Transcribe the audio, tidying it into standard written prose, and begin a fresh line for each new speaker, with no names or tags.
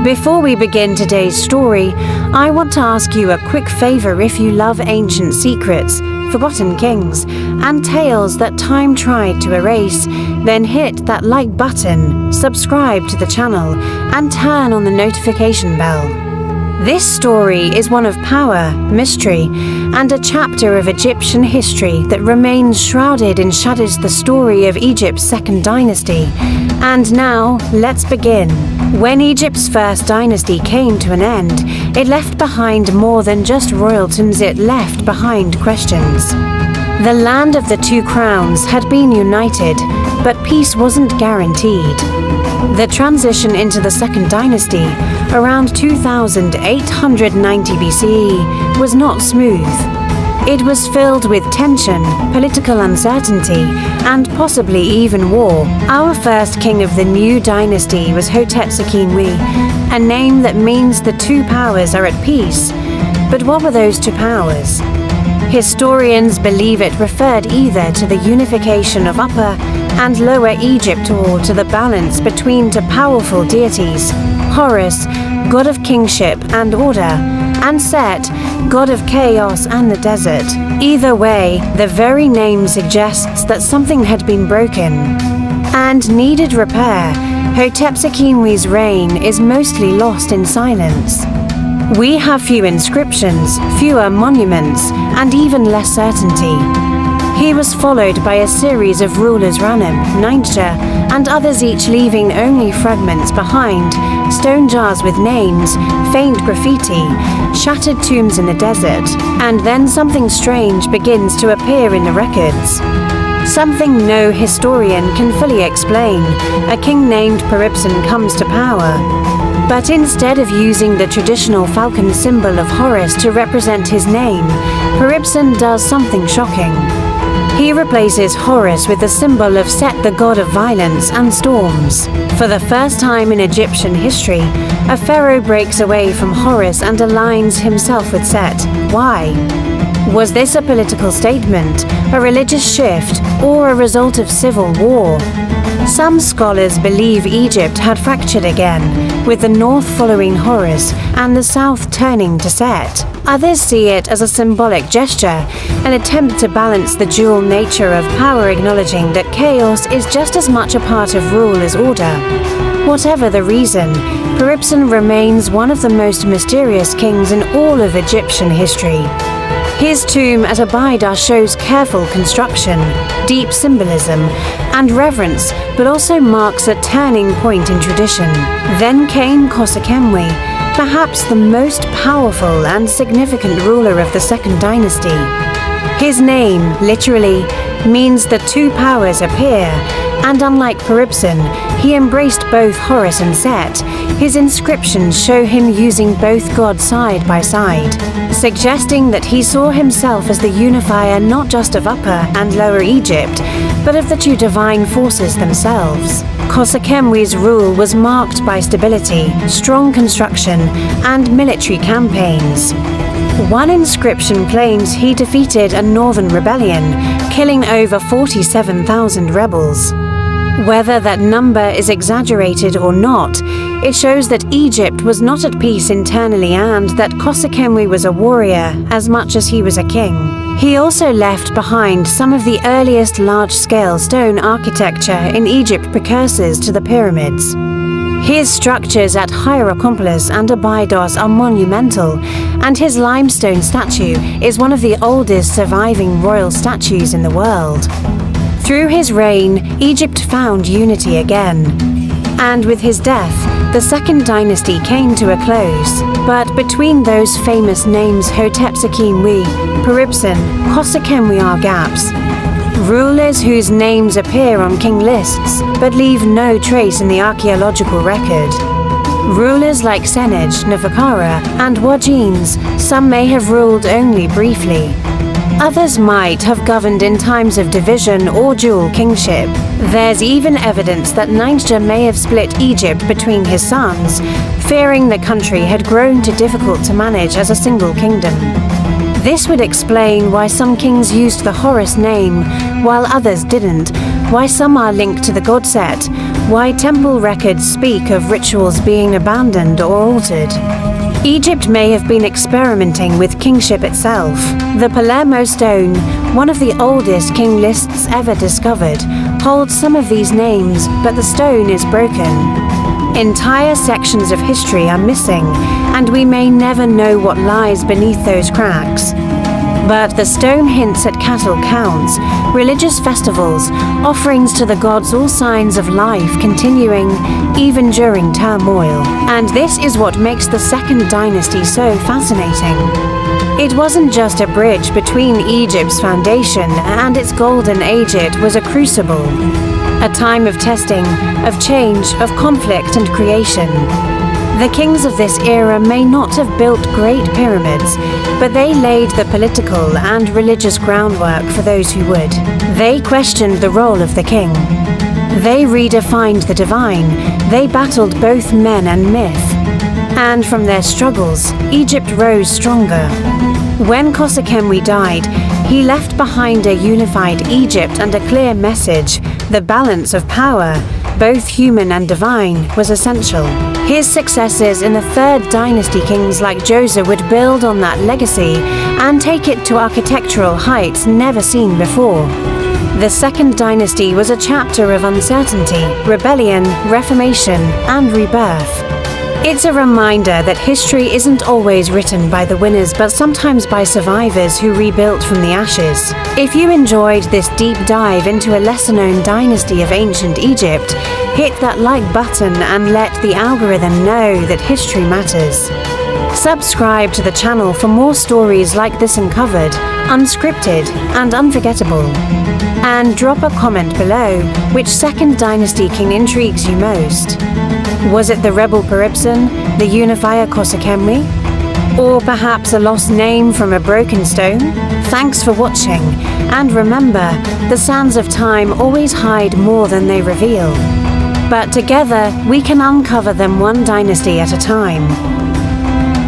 Before we begin today's story, I want to ask you a quick favor. If you love ancient secrets, forgotten kings, and tales that time tried to erase, then hit that like button, subscribe to the channel, and turn on the notification bell. This story is one of power, mystery, and a chapter of Egyptian history that remains shrouded in shadows. The story of Egypt's Second Dynasty. And now, let's begin. When Egypt's first dynasty came to an end, it left behind more than just royalties. It left behind questions. The land of the two crowns had been united, but peace wasn't guaranteed. The transition into the Second Dynasty, around 2890 B.CE, was not smooth. It was filled with tension, political uncertainty, and possibly even war. Our first king of the new dynasty was Hotepsekhemwy, a name that means the two powers are at peace. But what were those two powers? Historians believe it referred either to the unification of Upper and Lower Egypt or to the balance between two powerful deities, Horus, god of kingship and order, and Set, god of chaos and the desert. Either way, the very name suggests that something had been broken and needed repair. Hotepsekhemwy's reign is mostly lost in silence. We have few inscriptions, fewer monuments, and even less certainty. He was followed by a series of rulers, Ranim, Ningja, and others, each leaving only fragments behind: stone jars with names, faint graffiti, shattered tombs in the desert. And then something strange begins to appear in the records. Something no historian can fully explain. A king named Peribsen comes to power. But instead of using the traditional falcon symbol of Horus to represent his name, Peribsen does something shocking. He replaces Horus with the symbol of Set, the god of violence and storms. For the first time in Egyptian history, a pharaoh breaks away from Horus and aligns himself with Set. Why? Was this a political statement, a religious shift, or a result of civil war? Some scholars believe Egypt had fractured again, with the north following Horus and the south turning to Set. Others see it as a symbolic gesture, an attempt to balance the dual nature of power, acknowledging that chaos is just as much a part of rule as order. Whatever the reason, Peribsen remains one of the most mysterious kings in all of Egyptian history. His tomb at Abydos shows careful construction, deep symbolism, and reverence, but also marks a turning point in tradition. Then came Khasekhemwy, perhaps the most powerful and significant ruler of the Second Dynasty. His name, literally, means the two powers appear, and unlike Peribsen, he embraced both Horus and Set. His inscriptions show him using both gods side by side, suggesting that he saw himself as the unifier not just of Upper and Lower Egypt, but of the two divine forces themselves. Khasekhemwy's rule was marked by stability, strong construction, and military campaigns. One inscription claims he defeated a northern rebellion, killing over 47,000 rebels. Whether that number is exaggerated or not, it shows that Egypt was not at peace internally and that Khasekhemwy was a warrior as much as he was a king. He also left behind some of the earliest large-scale stone architecture in Egypt, precursors to the pyramids. His structures at Hierakonpolis and Abydos are monumental, and his limestone statue is one of the oldest surviving royal statues in the world. Through his reign, Egypt found unity again. And with his death, the Second Dynasty came to a close. But between those famous names, Hotepsekhemwy, Peribsen, Khasekhemwy, are gaps. Rulers whose names appear on king lists, but leave no trace in the archaeological record. Rulers like Senej, Neferkara, and Wajins, some may have ruled only briefly. Others might have governed in times of division or dual kingship. There's even evidence that Ningja may have split Egypt between his sons, fearing the country had grown too difficult to manage as a single kingdom. This would explain why some kings used the Horus name, while others didn't, why some are linked to the god Set, why temple records speak of rituals being abandoned or altered. Egypt may have been experimenting with kingship itself. The Palermo stone, one of the oldest king lists ever discovered, holds some of these names, but the stone is broken. Entire sections of history are missing, and we may never know what lies beneath those cracks. But the stone hints at cattle counts, religious festivals, offerings to the gods, all signs of life continuing even during turmoil. And this is what makes the Second Dynasty so fascinating. It wasn't just a bridge between Egypt's foundation and its golden age. It was a crucible, a time of testing, of change, of conflict and creation. The kings of this era may not have built great pyramids, but they laid the political and religious groundwork for those who would. They questioned the role of the king. They redefined the divine. They battled both men and myth. And from their struggles, Egypt rose stronger. When Khasekhemwy died, he left behind a unified Egypt and a clear message: the balance of power, both human and divine, was essential. His successors in the Third Dynasty, kings like Josiah, would build on that legacy and take it to architectural heights never seen before. The Second Dynasty was a chapter of uncertainty, rebellion, reformation, and rebirth. It's a reminder that history isn't always written by the winners, but sometimes by survivors who rebuilt from the ashes. If you enjoyed this deep dive into a lesser-known dynasty of ancient Egypt, hit that like button and let the algorithm know that history matters. Subscribe to the channel for more stories like this, uncovered, unscripted, and unforgettable. And drop a comment below which Second Dynasty king intrigues you most. Was it the rebel Peribsen, the unifier Khasekhemwy? Or perhaps a lost name from a broken stone? Thanks for watching, and remember, the sands of time always hide more than they reveal. But together, we can uncover them one dynasty at a time.